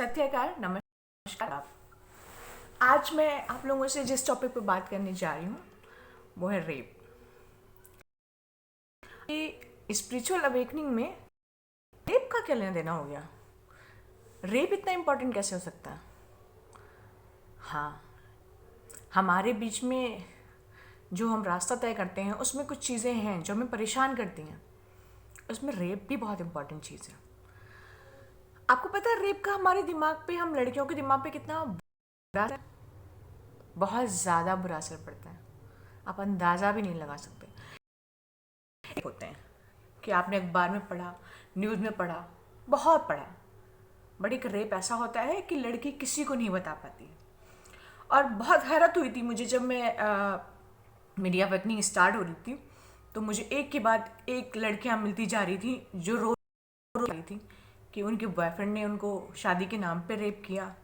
सत्याकार नमस्कार। आज मैं आप लोगों से जिस टॉपिक पर बात करने जा रही हूँ वो है रेप। स्पिरिचुअल अवेकनिंग में रेप का क्या लेना देना हो गया? रेप इतना इम्पोर्टेंट कैसे हो सकता है? हाँ, हमारे बीच में जो हम रास्ता तय करते हैं उसमें कुछ चीज़ें हैं जो हमें परेशान करती हैं। उसमें रेप भी बहुत इम्पोर्टेंट चीज़ है। आपको पता है रेप का हमारे दिमाग पे, हम लड़कियों के दिमाग पे कितना बुरा, बहुत ज़्यादा बुरा असर पड़ता है। आप अंदाज़ा भी नहीं लगा सकते। होते हैं कि आपने अखबार में पढ़ा, न्यूज़ में पढ़ा, बहुत पढ़ा, बट एक रेप ऐसा होता है कि लड़की किसी को नहीं बता पाती। और बहुत हैरत हुई थी मुझे जब मेरी अवेकनिंग स्टार्ट हो रही थी, तो मुझे एक के बाद एक लड़कियां मिलती जा रही थी जो रो रही थी कि उनके बॉयफ्रेंड ने उनको शादी के नाम पे रेप किया,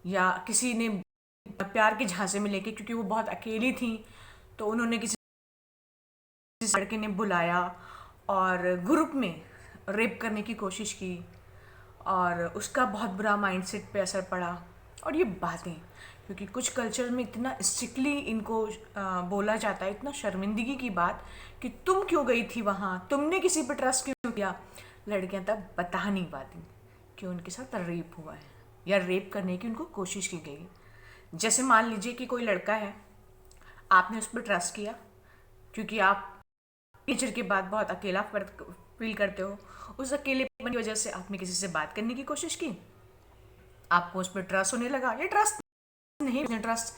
या किसी ने प्यार के झांसे में लेके, क्योंकि वो बहुत अकेली थी तो उन्होंने किसी लड़के ने बुलाया और ग्रुप में रेप करने की कोशिश की, और उसका बहुत बुरा माइंडसेट पे असर पड़ा। और ये बातें, क्योंकि कुछ कल्चर में इतना स्ट्रिक्टली इनको बोला जाता है, इतना शर्मिंदगी की बात कि तुम क्यों गई थी वहाँ, तुमने किसी पर ट्रस्ट क्यों किया। लड़कियाँ तब बता नहीं पाती कि उनके साथ रेप हुआ है या रेप करने की उनको कोशिश की गई। जैसे मान लीजिए कि कोई लड़का है, आपने उस पर ट्रस्ट किया क्योंकि आप टीचर के बाद बहुत अकेला फील करते हो। उस अकेलेपन की वजह से आपने किसी से बात करने की कोशिश की, आपको उस पर ट्रस्ट होने लगा। ये ट्रस्ट नहीं, उसने ट्रस्ट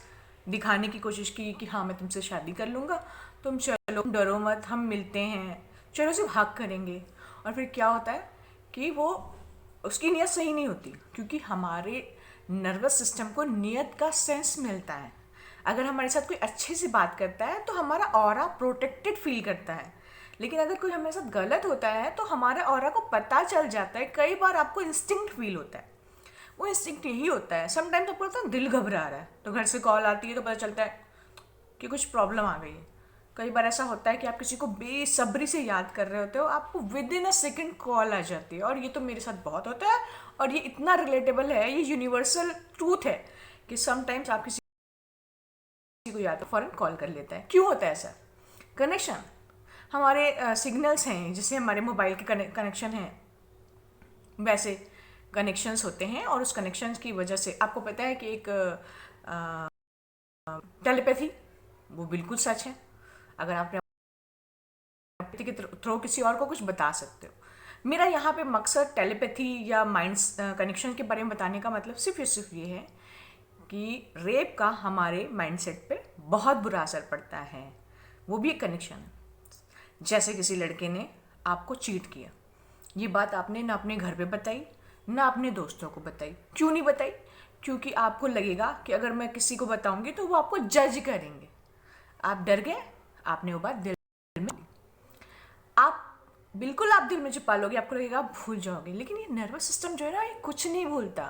दिखाने की कोशिश की कि हाँ मैं तुमसे शादी कर लूँगा, तुम चलो, डरो मत, हम मिलते हैं, चलो सिर्फ हक करेंगे। और फिर क्या होता है कि वो, उसकी नीयत सही नहीं होती, क्योंकि हमारे नर्वस सिस्टम को नीयत का सेंस मिलता है। अगर हमारे साथ कोई अच्छे से बात करता है तो हमारा ऑरा प्रोटेक्टेड फील करता है, लेकिन अगर कोई हमारे साथ गलत होता है तो हमारे ऑरा को पता चल जाता है। कई बार आपको इंस्टिंक्ट फील होता है, वो इंस्टिंक्ट यही होता है। समटाइम्स आपको लगता है दिल घबरा रहा है, तो घर से कॉल आती है तो पता चलता है कि कुछ प्रॉब्लम आ गई है। कई बार ऐसा होता है कि आप किसी को बेसब्री से याद कर रहे होते हो, आपको within a second call आ जाती है। और ये तो मेरे साथ बहुत होता है, और ये इतना रिलेटेबल है, ये यूनिवर्सल ट्रूथ है कि समटाइम्स आप किसी को याद तो फौरन कॉल कर लेता है। क्यों होता है ऐसा? कनेक्शन, हमारे सिग्नल्स हैं, जैसे हमारे मोबाइल के कनेक्शन हैं, वैसे कनेक्शंस होते हैं। और उस कनेक्शंस की वजह से आपको पता है कि एक टेलीपैथी, वो बिल्कुल सच है। अगर आप टेलीपैथी के थ्रू किसी और को कुछ बता सकते हो। मेरा यहाँ पे मकसद टेलीपैथी या माइंड्स कनेक्शन के बारे में बताने का मतलब सिर्फ ये है कि रेप का हमारे माइंडसेट पे बहुत बुरा असर पड़ता है। वो भी एक कनेक्शन है। जैसे किसी लड़के ने आपको चीट किया, ये बात आपने ना अपने घर पे बताई ना अपने दोस्तों को बताई। क्यों नहीं बताई? क्योंकि आपको लगेगा कि अगर मैं किसी को बताऊंगी तो वो आपको जज करेंगे। आप डर गए, आपने वो बात दिल में ली। आप बिल्कुल, आप दिल में छुपा लोगे, आपको लगेगा आप भूल जाओगे, लेकिन ये नर्वस सिस्टम जो है ना, ये कुछ नहीं भूलता।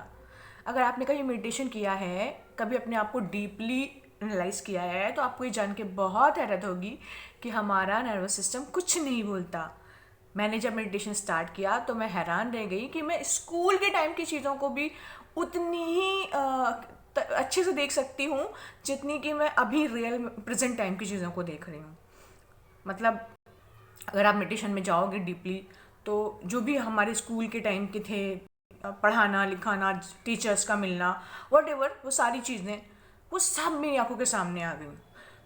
अगर आपने कभी मेडिटेशन किया है, कभी अपने आप को डीपली एनालाइज किया है, तो आपको ये जान के बहुत हैरत होगी कि हमारा नर्वस सिस्टम कुछ नहीं भूलता। मैंने जब मेडिटेशन स्टार्ट किया तो मैं हैरान रह गई कि मैं स्कूल के टाइम की चीज़ों को भी उतनी ही अच्छे से देख सकती हूँ जितनी कि मैं अभी रियल प्रेजेंट टाइम की चीज़ों को देख रही हूँ। मतलब अगर आप मेडिटेशन में जाओगे डीपली, तो जो भी हमारे स्कूल के टाइम के थे, पढ़ाना लिखाना, टीचर्स का मिलना, वॉट वो सारी चीज़ें, वो सब मेरी आंखों के सामने आ गई।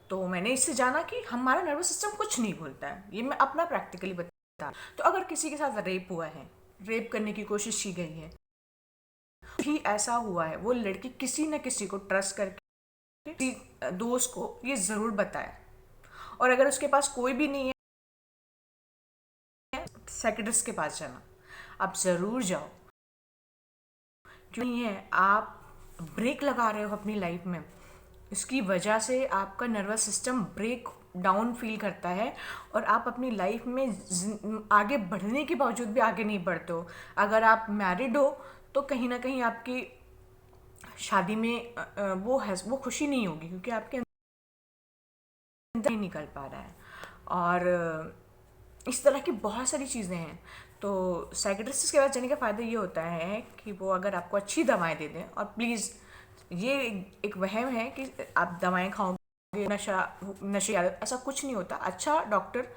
तो मैंने इससे जाना कि हमारा नर्वस सिस्टम कुछ नहीं भूलता है। ये मैं अपना प्रैक्टिकली बता। तो अगर किसी के साथ रेप हुआ है, रेप करने की कोशिश की गई है, भी ऐसा हुआ है, वो लड़की किसी न किसी को ट्रस्ट करके किसी दोस्त को ये ज़रूर बताए। और अगर उसके पास कोई भी नहीं है, साइकियाट्रिस्ट के पास जाना, आप ज़रूर जाओ। क्यों नहीं है, आप ब्रेक लगा रहे हो अपनी लाइफ में, इसकी वजह से आपका nervous system break down feel करता है और आप अपनी लाइफ में आगे बढ़ने के बावजूद भी आगे नहीं बढ़ते हो। अगर आप मैरिड हो तो कहीं ना कहीं आपकी शादी में वो खुशी नहीं होगी, क्योंकि आपके अंदर नहीं निकल पा रहा है। और इस तरह की बहुत सारी चीज़ें हैं। तो साइकेट्रिस्ट के पास जाने का फ़ायदा ये होता है कि वो अगर आपको अच्छी दवाएं दे दें, और प्लीज़ ये एक वहम है कि आप दवाएं खाओगे नशा नशे की आदत, ऐसा कुछ नहीं होता। अच्छा डॉक्टर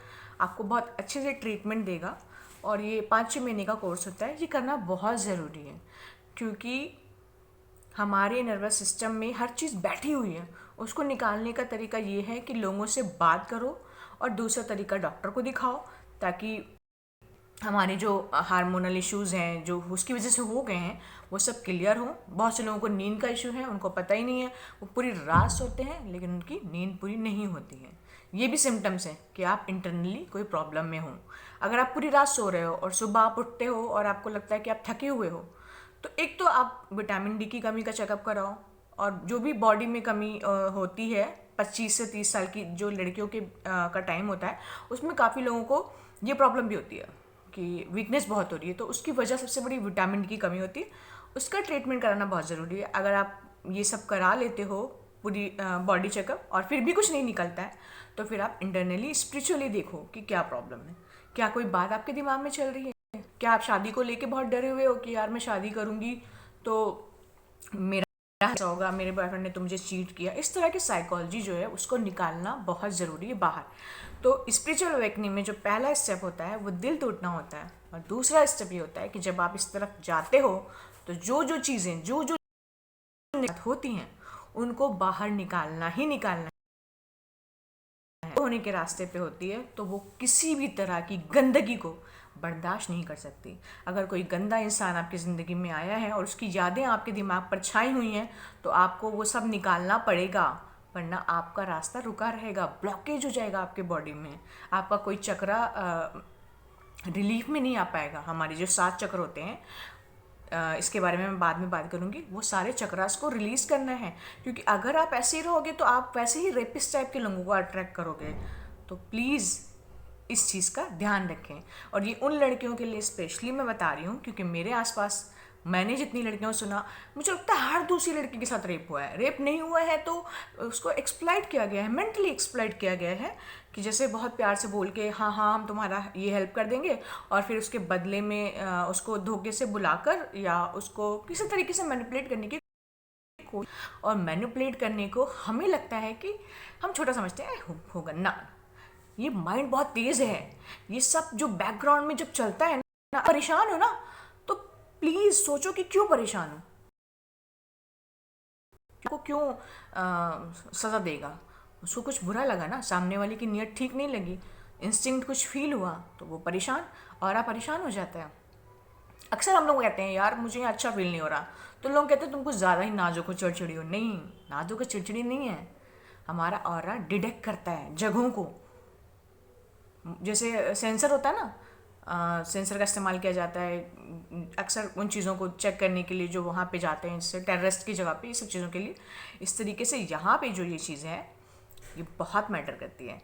आपको बहुत अच्छे से ट्रीटमेंट देगा, और ये 5-6 महीने का कोर्स होता है। ये करना बहुत ज़रूरी है, क्योंकि हमारे नर्वस सिस्टम में हर चीज़ बैठी हुई है। उसको निकालने का तरीका ये है कि लोगों से बात करो, और दूसरा तरीका डॉक्टर को दिखाओ, ताकि हमारे जो हार्मोनल इश्यूज़ हैं जो उसकी वजह से हो गए हैं वो सब क्लियर हों। बहुत से लोगों को नींद का इशू है, उनको पता ही नहीं है, वो पूरी रात सोते हैं लेकिन उनकी नींद पूरी नहीं होती है। ये भी सिम्टम्स हैं कि आप इंटरनली कोई प्रॉब्लम में हो। अगर आप पूरी रात सो रहे हो और सुबह आप उठते हो और आपको लगता है कि आप थके हुए हो, तो एक तो आप विटामिन डी की कमी का चेकअप कराओ। और जो भी बॉडी में कमी होती है 25 से 30 साल की जो लड़कियों के का टाइम होता है, उसमें काफ़ी लोगों को ये प्रॉब्लम भी होती है कि वीकनेस बहुत हो रही है। तो उसकी वजह सबसे बड़ी विटामिन डी की कमी होती है। उसका ट्रीटमेंट कराना बहुत ज़रूरी है। अगर आप ये सब करा लेते हो पूरी बॉडी चेकअप और फिर भी कुछ नहीं निकलता है, तो फिर आप इंटरनली स्पिरिचुअली देखो कि क्या प्रॉब्लम है। क्या कोई बात आपके दिमाग में चल रही है? क्या आप शादी को लेके बहुत डरे हुए हो कि यार मैं शादी करूँगी तो मेरा ऐसा होगा, मेरे बॉयफ्रेंड ने तो मुझे चीट किया? इस तरह की साइकोलॉजी जो है उसको निकालना बहुत ज़रूरी है बाहर। तो स्पिरिचुअल अवेकनिंग में जो पहला स्टेप होता है वो दिल टूटना होता है, और दूसरा स्टेप ये होता है कि जब आप इस तरफ जाते हो तो जो जो चीज़ें जो जो होती हैं उनको बाहर निकालना ही निकालना होने के रास्ते पे होती है। तो वो किसी भी तरह की गंदगी को बर्दाश्त नहीं कर सकती। अगर कोई गंदा इंसान आपकी ज़िंदगी में आया है और उसकी यादें आपके दिमाग पर छाई हुई हैं, तो आपको वो सब निकालना पड़ेगा, वरना आपका रास्ता रुका रहेगा, ब्लॉकेज हो जाएगा आपके बॉडी में। आपका कोई चक्रा रिलीफ में नहीं आ पाएगा। हमारे जो 7 चक्र होते हैं, इसके बारे में मैं बाद में बात करूँगी, वो सारे चक्रास को रिलीज़ करना है। क्योंकि अगर आप ऐसे ही रहोगे तो आप वैसे ही रेपिस्ट टाइप के लोगों को अट्रैक्ट करोगे। तो प्लीज़ इस चीज़ का ध्यान रखें। और ये उन लड़कियों के लिए स्पेशली मैं बता रही हूँ, क्योंकि मेरे आसपास मैंने जितनी लड़कियों को सुना, मुझे लगता है हर दूसरी लड़की के साथ रेप हुआ है। रेप नहीं हुआ है तो उसको एक्सप्लॉइट किया गया है, मेंटली एक्सप्लॉइट किया गया है, कि जैसे बहुत प्यार से बोल के हाँ हाँ हम तुम्हारा ये हेल्प कर देंगे, और फिर उसके बदले में उसको धोखे से बुलाकर या उसको किसी तरीके से मैनिपुलेट करने की और मैनिपुलेट करने को हमें लगता है कि हम छोटा समझते हैं, होगा ना। ये माइंड बहुत तेज़ है। ये सब जो बैकग्राउंड में जब चलता है ना, परेशान हो ना, तो प्लीज़ सोचो कि क्यों परेशान हो, को क्यों सज़ा देगा। उसको कुछ बुरा लगा ना, सामने वाले की नीयत ठीक नहीं लगी, इंस्टिंक्ट कुछ फील हुआ, तो वो परेशान और आप परेशान हो जाते हैं। अक्सर हम लोग कहते हैं यार मुझे अच्छा फील नहीं हो रहा, तो लोग कहते हैं तुम कुछ ज़्यादा ही नाजुक हो, चिड़चिड़ी हो। नहीं, नाजुक और चिड़चिड़ी नहीं है, हमारा ऑरा डिटेक्ट करता है जगहों को। जैसे सेंसर होता है ना, सेंसर का इस्तेमाल किया जाता है अक्सर उन चीज़ों को चेक करने के लिए जो वहाँ पे जाते हैं, जैसे टेररिस्ट की जगह पे, ये सब चीज़ों के लिए। इस तरीके से यहाँ पे जो ये चीज़ें हैं ये बहुत मैटर करती है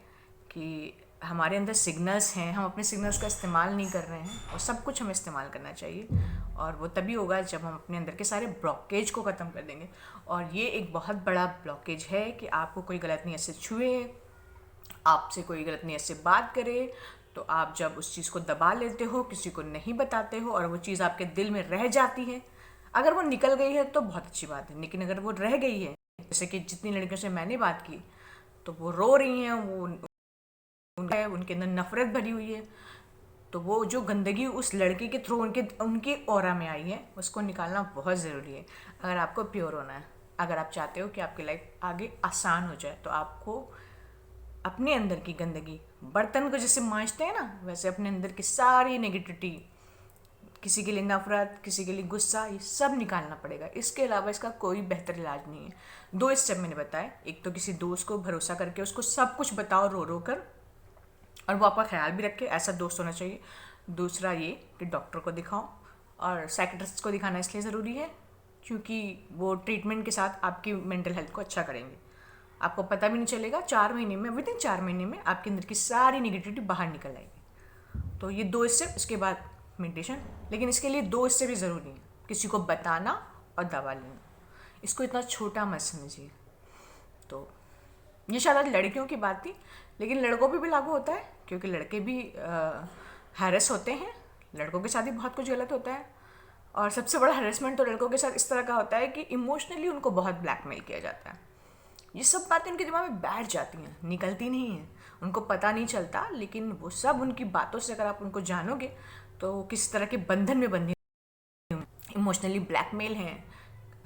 कि हमारे अंदर सिग्नल्स हैं, हम अपने सिग्नल्स का इस्तेमाल नहीं कर रहे हैं, और सब कुछ हमें इस्तेमाल करना चाहिए। और वो तभी होगा जब हम अपने अंदर के सारे ब्लॉकेज को ख़त्म कर देंगे। और ये एक बहुत बड़ा ब्लॉकेज है कि आपको कोई गलत नीयत से छुए, आपसे कोई गलत नीयत से बात करे, तो आप जब उस चीज़ को दबा लेते हो, किसी को नहीं बताते हो, और वो चीज़ आपके दिल में रह जाती है। अगर वो निकल गई है तो बहुत अच्छी बात है, लेकिन अगर वो रह गई है, जैसे कि जितनी लड़कियों से मैंने बात की, तो वो रो रही हैं, वो उनके अंदर नफरत भरी हुई है, तो वो जो गंदगी उस लड़के के थ्रू उनके ऑरा में आई है, उसको निकालना बहुत ज़रूरी है अगर आपको प्योर होना है। अगर आप चाहते हो कि आपकी लाइफ आगे आसान हो जाए, तो आपको अपने अंदर की गंदगी, बर्तन को जैसे मांजते हैं ना, वैसे अपने अंदर की सारी नेगेटिविटी, किसी के लिए नफरत, किसी के लिए गुस्सा, ये सब निकालना पड़ेगा। इसके अलावा इसका कोई बेहतर इलाज नहीं है। 2 स्टेप मैंने बताए, एक तो किसी दोस्त को भरोसा करके उसको सब कुछ बताओ रो रो कर, और वो आपका ख्याल भी रखे, ऐसा दोस्त होना चाहिए। दूसरा ये कि डॉक्टर को दिखाओ, और साइकेट्रिस्ट को दिखाना इसलिए ज़रूरी है क्योंकि वो ट्रीटमेंट के साथ आपकी मेंटल हेल्थ को अच्छा करेंगे। आपको पता भी नहीं चलेगा, 4 महीने में, विदिन 4 महीने में आपके अंदर की सारी निगेटिविटी बाहर निकल आएगी। तो ये 2 स्टेप, इसके बाद मेडिटेशन। लेकिन इसके लिए 2 स्टेप भी ज़रूरी हैं, किसी को बताना और दवा लेना। इसको इतना छोटा मत समझिए। तो ये शायद लड़कियों की बात थी, लेकिन लड़कों पे भी लागू होता है, क्योंकि लड़के भी हैरेस होते हैं, लड़कों के साथ भी बहुत कुछ गलत होता है, और सबसे बड़ा हरेसमेंट तो लड़कों के साथ इस तरह का होता है कि इमोशनली उनको बहुत ब्लैकमेल किया जाता है। ये सब बातें उनके दिमाग में बैठ जाती हैं, निकलती नहीं हैं, उनको पता नहीं चलता, लेकिन वो सब उनकी बातों से अगर आप उनको जानोगे तो किस तरह के बंधन में बंधे, इमोशनली ब्लैकमेल हैं।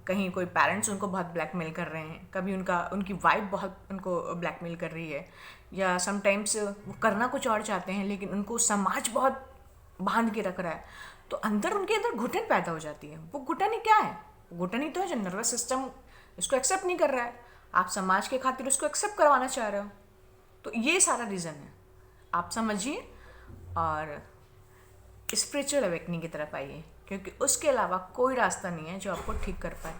कहीं कोई पेरेंट्स उनको बहुत ब्लैकमेल कर रहे हैं, कभी उनकी वाइफ बहुत उनको ब्लैकमेल कर रही है, या समटाइम्स वो करना कुछ और चाहते हैं लेकिन उनको समाज बहुत बांध के रख रहा है, तो अंदर उनके अंदर घुटन पैदा हो जाती है। वो घुटन ही क्या है? घुटन ही तो है जो नर्वस सिस्टम इसको एक्सेप्ट नहीं कर रहा है, आप समाज के खातिर उसको एक्सेप्ट करवाना चाह रहे हो। तो ये सारा रीज़न है, आप समझिए और स्पिरिचुअल अवेकनिंग की तरफ आइए, क्योंकि उसके अलावा कोई रास्ता नहीं है जो आपको ठीक कर पाए।